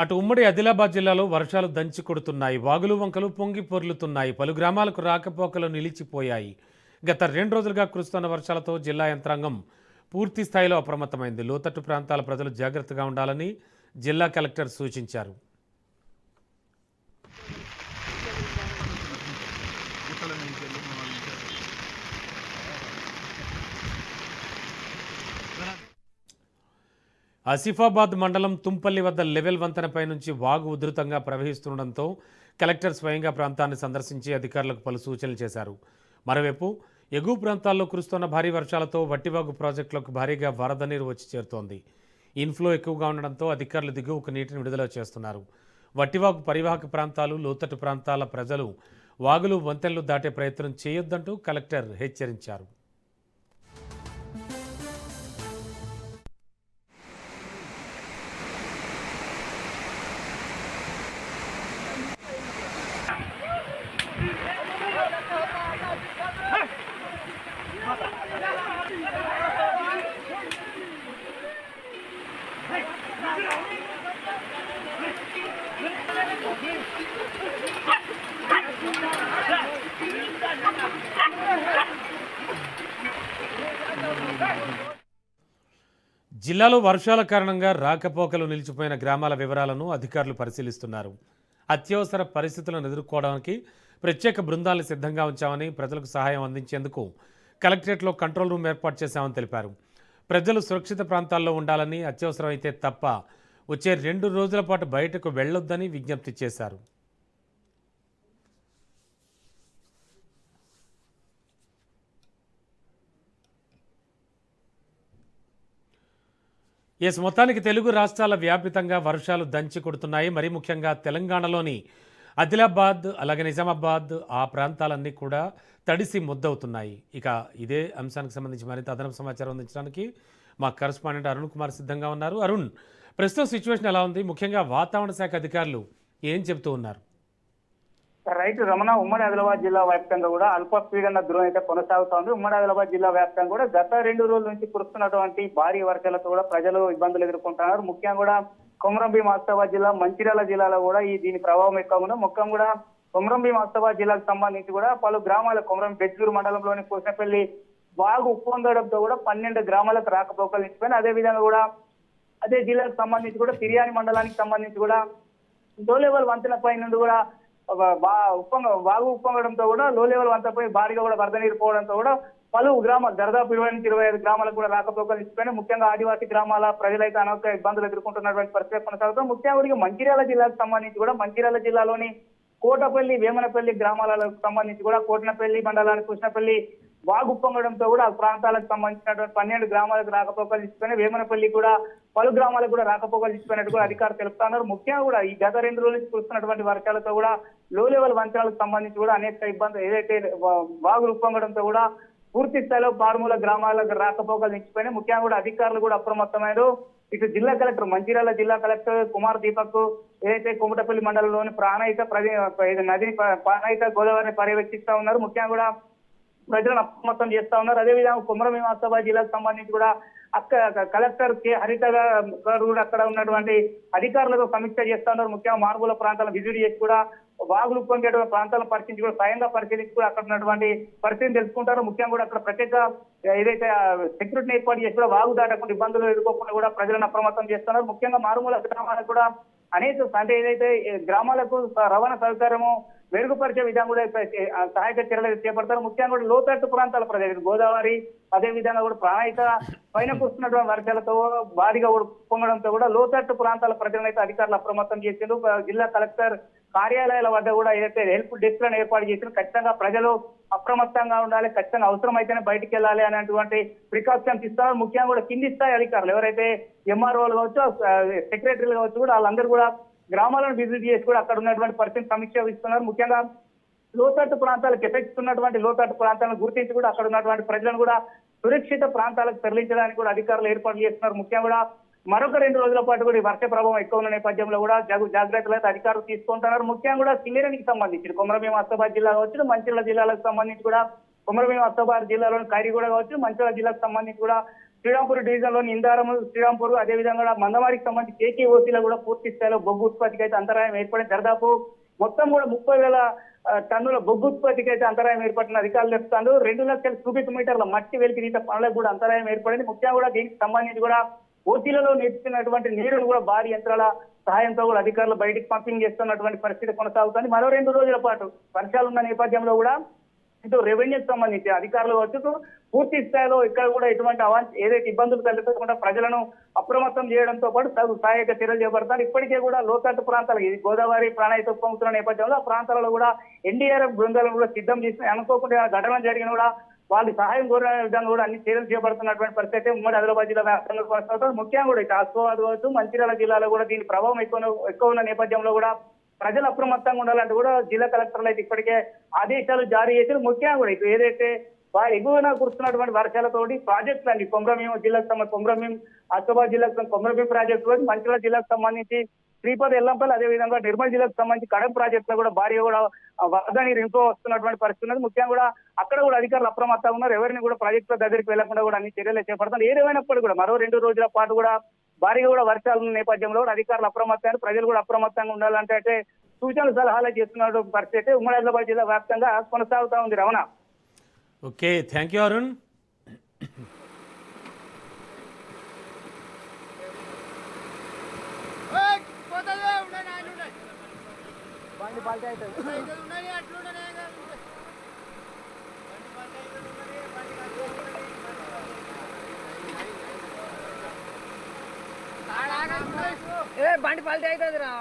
అటు ఉమ్మడి ఆదిలాబాద్ జిల్లాలో వర్షాలు దంచి కొడుతున్నాయి. వాగులు వంకలు పొంగి పొర్లుతున్నాయి. పలు గ్రామాలకు రాకపోకలు నిలిచిపోయాయి. గత 2 రోజులుగా కురుస్తున్న వర్షాలతో జిల్లా యంత్రాంగం పూర్తి స్థాయిలో అప్రమత్తమైంది. లోతట్టు ప్రాంతాల ప్రజలు జాగ్రత్తగా ఉండాలని జిల్లా కలెక్టర్ సూచించారు. ఆసిఫాబాద్ మండలం తుంపల్లి వద్ద లెవెల్ వంతెనపై నుంచి వాగు ఉధృతంగా ప్రవహిస్తుండటంతో కలెక్టర్ స్వయంగా ప్రాంతాన్ని సందర్శించి అధికారులకు పలు సూచనలు చేశారు. మరోవైపు ఎగువ ప్రాంతాల్లో కురుస్తున్న భారీ వర్షాలతో వట్టివాగు ప్రాజెక్టులకు భారీగా వరద నీరు వచ్చి చేరుతోంది. ఇన్ఫ్లో ఎక్కువగా ఉండడంతో అధికారులు దిగువకు నీటిని విడుదల చేస్తున్నారు. వట్టివాగు పరివాహక ప్రాంతాలు, లోతట్టు ప్రాంతాల ప్రజలు వాగులు వంతెనలు దాటే ప్రయత్నం చేయొద్దంటూ కలెక్టర్ హెచ్చరించారు. జిల్లాలో వర్షాల కారణంగా రాకపోకలు నిలిచిపోయిన గ్రామాల వివరాలను అధికారులు పరిశీలిస్తున్నారు. అత్యవసర పరిస్థితులను ఎదుర్కోవడానికి ప్రత్యేక బృందాలను సిద్ధంగా ఉంచామని, ప్రజలకు సహాయం అందించేందుకు కలెక్టరేట్లో కంట్రోల్ రూమ్ ఏర్పాటు చేశామని తెలిపారు. ప్రజలు సురక్షిత ప్రాంతాల్లో ఉండాలని, అత్యవసరమైతే తప్ప వచ్చే 2 రోజుల పాటు బయటకు వెళ్లొద్దని విజ్ఞప్తి చేశారు. మొత్తానికి తెలుగు రాష్ట్రాల వ్యాపితంగా వర్షాలు దంచి కొడుతున్నాయి. మరీ ముఖ్యంగా తెలంగాణలోని ఆదిలాబాద్, అలాగే నిజామాబాద్ ఆ ప్రాంతాలన్నీ కూడా తడిసి ముద్దవుతున్నాయి. ఇక ఇదే అంశానికి సంబంధించి మరింత అదనపు సమాచారం అందించడానికి మా కరెస్పాండెంట్ అరుణ్ కుమార్ సిద్ధంగా ఉన్నారు. అరుణ్, ప్రస్తుతం సిచ్యువేషన్ ఎలా ఉంది? ముఖ్యంగా వాతావరణ శాఖ అధికారులు ఏం చెబుతూ ఉన్నారు? రైట్ రమణ, ఉమ్మడి ఆదిలాబాద్ జిల్లా వ్యాప్తంగా కూడా అల్పపీడన ద్రోణి అయితే కొనసాగుతోంది. ఉమ్మడి ఆదిలాబాద్ జిల్లా వ్యాప్తంగా కూడా గత 2 రోజుల నుంచి కురుస్తున్నటువంటి భారీ వర్షాలతో కూడా ప్రజలు ఇబ్బందులు ఎదుర్కొంటున్నారు. ముఖ్యంగా కూడా కొమరంభీం ఆసిఫాబాద్ జిల్లా, మంచిర్యాల జిల్లాలో కూడా దీని ప్రభావం ఎక్కువ ఉంది. ముఖ్యంగా కూడా కొమరంభీం ఆసిఫాబాద్ జిల్లాకు సంబంధించి కూడా పలు గ్రామాల కొమరం బెజ్జూరు మండలంలోని కోసనపల్లి వాగు ఉప్పొంగడంతో కూడా 12 గ్రామాలకు రాకపోకలు నిలిచిపోయినాయి. అదే విధంగా కూడా అదే జిల్లాకు సంబంధించి కూడా తిర్యాని మండలానికి సంబంధించి కూడా లో లెవెల్ వంతెనపై నుండి కూడా వాగు ఉప్పొంగడంతో కూడా లో లెవెల్ వంతపై భారీగా కూడా వరద నీరు పోవడంతో కూడా పలు గ్రామాలు దాదాపు 20 నుంచి 25 గ్రామాలకు కూడా రాకపోకలు నిలిచిపోయినాయి. ముఖ్యంగా ఆదివాసీ గ్రామాల ప్రజలైతే అనేక ఇబ్బందులు ఎదుర్కొంటున్నటువంటి పరిస్థితి కొనసాగుతుంది. ముఖ్యంగా మంచిర్యాల జిల్లాకు సంబంధించి కూడా మంచిర్యాల జిల్లాలోని కోటపల్లి, వేమనపల్లి గ్రామాలకు సంబంధించి కూడా కోటనపల్లి మండలానికి కృష్ణపల్లి వాగు ఉప్పొంగడంతో కూడా ఆ ప్రాంతాలకు సంబంధించినటువంటి 12 గ్రామాలకు రాకపోకలు నిలిచిపోయినాయి. వేమనపల్లి కూడా పలు గ్రామాలకు కూడా రాకపోకలు నిలిచిపోయినట్టు కూడా అధికారులు తెలుపుతున్నారు. ముఖ్యంగా కూడా ఈ గత 2 రోజుల నుంచి కురుస్తున్నటువంటి వర్షాలతో కూడా లో లెవెల్ వంతెనలకు సంబంధించి కూడా అనేక ఇబ్బందులు ఏదైతే వాగులు ఉప్పొంగడంతో కూడా పూర్తి స్థాయిలో పారుమూల గ్రామాలకు రాకపోకలు నిలిచిపోయినాయి. ముఖ్యంగా కూడా అధికారులు కూడా అప్రమత్తమైనారు. ఇటు జిల్లా కలెక్టర్, మంచిర్యాల జిల్లా కలెక్టర్ కుమార్ దీపక్ ఏదైతే కోమటపల్లి మండలంలోని నదిని ప్రాణహిత గోదావరిని పర్యవేక్షిస్తా ఉన్నారు. ముఖ్యంగా కూడా ప్రజలను అప్రమత్తం చేస్తా ఉన్నారు. అదేవిధంగా కొమరంభీం ఆసిఫాబాద్ జిల్లాకు సంబంధించి కూడా కలెక్టర్ కె హరిత గారు కూడా అక్కడ ఉన్నటువంటి అధికారులతో సమీక్ష చేస్తా ఉన్నారు. ముఖ్యంగా మారుమూల ప్రాంతాలను విజిట్ చేసి కూడా వాగులు ఉప్పొంగేటువంటి ప్రాంతాలను పరిశీలించి కూడా స్వయంగా పరిశీలించి కూడా అక్కడ ఉన్నటువంటి పరిస్థితిని తెలుసుకుంటారు. ముఖ్యంగా కూడా అక్కడ ప్రత్యేక ఏదైతే సెక్యూరిటీని ఏర్పాటు చేసి కూడా వాగు దాటకుండా ఇబ్బందులు ఎదుర్కోకుండా కూడా ప్రజలను అప్రమత్తం చేస్తున్నారు. ముఖ్యంగా మారుమూల గ్రామాలకు కూడా అనేక అంటే ఏదైతే గ్రామాలకు రవాణా సౌకర్యము మెరుగుపరిచే విధంగా కూడా సహాయక చర్యలు చేపడతారు. ముఖ్యంగా కూడా లోతట్టు ప్రాంతాల ప్రజలు గోదావరి, అదే విధంగా కూడా ప్రాణాయిక పైన కురుస్తున్నటువంటి వర్షాలతో భారీగా పొంగడంతో కూడా లోతట్టు ప్రాంతాల ప్రజలను అయితే అధికారులు అప్రమత్తం చేసిండు. జిల్లా కలెక్టర్ కార్యాలయాల వద్ద కూడా ఏదైతే హెల్ప్ డెస్క్ లను ఏర్పాటు చేసిండు. ఖచ్చితంగా ప్రజలు అప్రమత్తంగా ఉండాలి, ఖచ్చితంగా అవసరమైతేనే బయటికి వెళ్ళాలి అనేటువంటి ప్రికాషన్స్ ఇస్తారు. ముఖ్యంగా కూడా కింది స్థాయి అధికారులు ఎవరైతే ఎంఆర్ఓలు కావచ్చు, సెక్రటరీలు కావచ్చు కూడా వాళ్ళందరూ కూడా గ్రామాలను విజిట్ చేసి కూడా అక్కడ ఉన్నటువంటి పరిస్థితిని సమీక్షిస్తున్నారు. ముఖ్యంగా లోతట్టు ప్రాంతాలకు ఎఫెక్ట్స్ ఉన్నటువంటి లోతట్టు ప్రాంతాలను గుర్తించి కూడా అక్కడ ఉన్నటువంటి ప్రజలను కూడా సురక్షిత ప్రాంతాలకు తరలించడానికి కూడా అధికారులు ఏర్పాట్లు చేస్తున్నారు. ముఖ్యంగా కూడా మరొక 2 రోజుల పాటు కూడా ఈ వర్ష ప్రభావం ఎక్కువ ఉన్న నేపథ్యంలో కూడా జాగ్రత్తలు అయితే అధికారులు తీసుకుంటున్నారు. ముఖ్యంగా కూడా సింగరేణికి సంబంధించి కొమరంభీం ఆసిఫాబాద్ జిల్లా కావచ్చు, మంచిర్యాల జిల్లాలకు సంబంధించి కూడా కొమరంభీం ఆసిఫాబాద్ జిల్లాలోని ఖైరీగూడ కావచ్చు, మంచిర్యాల జిల్లాకు సంబంధించి కూడా శ్రీరాంపూర్ డివిజన్ లోని ఇందారం, శ్రీరాంపూర్ అదేవిధంగా కూడా మందమారికి సంబంధించి కేకేఓసీలో కూడా పూర్తి స్థాయిలో బొగ్గు ఉత్పత్తికి అయితే అంతరాయం ఏర్పడింది. దాదాపు మొత్తం కూడా 30,000 టన్నుల బొగ్గు ఉత్పత్తికి అయితే అంతరాయం ఏర్పడిన అధికారులు చెప్తారు. 2 లక్షల క్యూబిక్ మీటర్ల మట్టి వెలికి తీత పనులకు కూడా అంతరాయం ఏర్పడింది. ముఖ్యంగా కూడా దీనికి సంబంధించి కూడా ఓసీలలో నిలిచినటువంటి నీరును కూడా భారీ యంత్రాల సహాయంతో కూడా అధికారులు బయటికి పంపింగ్ చేస్తున్నటువంటి పరిస్థితి కొనసాగుతుంది. మరో 2 రోజుల పాటు వర్షాలున్న నేపథ్యంలో కూడా ఇటు రెవెన్యూకి సంబంధించి అధికారులు వచ్చుతూ పూర్తి స్థాయిలో ఇక్కడ కూడా ఎటువంటి ఏదైతే ఇబ్బందులు తలెత్తకుండా ప్రజలను అప్రమత్తం చేయడంతో పాటు తగు సహాయక చర్యలు చేపడతారు. ఇప్పటికే కూడా లోతట్టు ప్రాంతాలు గోదావరి ప్రాణాయిత పొందుతున్న నేపథ్యంలో ఆ ప్రాంతాలలో కూడా ఎన్డీఆర్ఎఫ్ బృందాలను కూడా సిద్ధం చేసి అనుకోకుండా ఘటన జరిగిన కూడా వాళ్ళు సహాయం కోరిన విధంగా కూడా అన్ని చర్యలు చేపడుతున్నటువంటి పరిస్థితి ఉమ్మడి ఆదిలాబాద్ జిల్లా వ్యాప్తంగా కొనసాగుతుంది. ముఖ్యంగా కూడా ఇటు ఆసిఫాబాద్ కావచ్చు, మంచిర్యాల జిల్లాలో కూడా దీని ప్రభావం ఎక్కువ ఉన్న నేపథ్యంలో కూడా ప్రజలు అప్రమత్తంగా ఉండాలంటే కూడా జిల్లా కలెక్టర్లు అయితే ఇప్పటికే ఆదేశాలు జారీ చేశారు. ముఖ్యంగా కూడా ఇటు ఏదైతే ఎగువన కురుస్తున్నటువంటి వర్షాలతోటి ప్రాజెక్టులు అండి కొమరంభీం జిల్లాకు సంబంధించి కొమరంభీం ఆసిఫాబాద్ జిల్లాకు కొమరంభీం ప్రాజెక్టు, మంచిర్యాల జిల్లాకు సంబంధించి శ్రీపతి ఎల్లంపల్లి, అదేవిధంగా నిర్మల్ జిల్లాకు సంబంధించి కడప ప్రాజెక్టులో కూడా భారీగా కూడా వరద నీరు ఇంకో వస్తున్నటువంటి పరిస్థితి ఉన్నది. ముఖ్యంగా కూడా అక్కడ కూడా అధికారులు అప్రమత్తంగా ఉన్నారు. ఎవరిని కూడా ప్రాజెక్టుల దగ్గరికి వెళ్లకుండా కూడా అన్ని చర్యలు చేపడతారు. ఏదేమైనప్పుడు కూడా మరో 2 రోజుల పాటు కూడా భారీగా కూడా వర్షాలు ఉన్న నేపథ్యంలో కూడా అధికారులు అప్రమత్తాలు, ప్రజలు కూడా అప్రమత్తంగా ఉండాలంటే అయితే సూచనలు సలహాలు చేస్తున్న పరిస్థితి ఉమ్మడి ఆదిలాబాద్ జిల్లా వ్యాప్తంగా కొనసాగుతా ఉంది. Ramana. Okay, thank you Arun. బండి పల్టీ అవుతుంది రా.